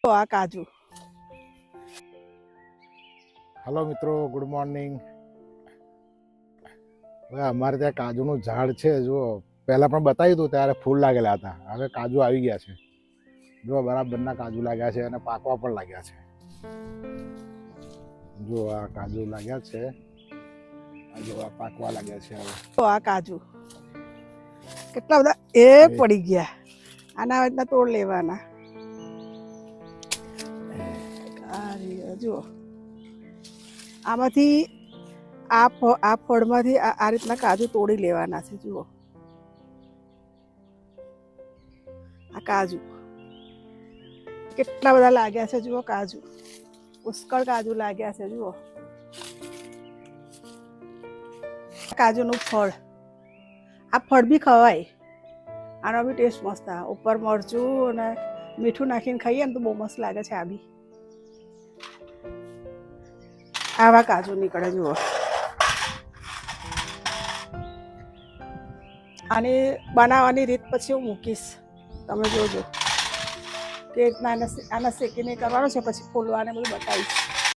તો આ કાજુ. હલો મિત્રો, ગુડ મોર્નિંગ. હવે અમારે ત્યાં કાજુનું ઝાડ છે. જુઓ, પહેલાં પણ બતાવ્યું હતું ત્યારે ફૂલ લાગેલા હતા. હવે કાજુ આવી ગયા છે. જુઓ, બરાબરના કાજુ લાગ્યા છે અને પાકવા પણ લાગ્યા છે. જો આ કાજુ લાગ્યા છે, જો આ પાકવા લાગ્યા છે. હવે તો આ કાજુ કેટલા બધા પડી ગયા. આના રીતના તોડ લેવાના. જુઓ, આમાંથી આ ફળમાંથી આ રીતના કાજુ તોડી લેવાના છે. જુઓ, આ કાજુ કેટલા બધા લાગ્યા છે. જુઓ, કાજુ પુષ્કળ કાજુ લાગ્યા છે. જુઓ, કાજુનું ફળ. આ ફળ બી ખવાય. આનો બી ટેસ્ટ મસ્ત આવે. ઉપર મરચું અને મીઠું નાખીને ખાઈએ ને તો બહુ મસ્ત લાગે છે. આ બી આવા કાજુ નીકળે. જુઓ, આની બનાવવાની રીત પછી હું મૂકીશ, તમે જોજો કે રીતના આને શેકીને કરવાનો છે. પછી ફોલવાને બધું બતાવીશ.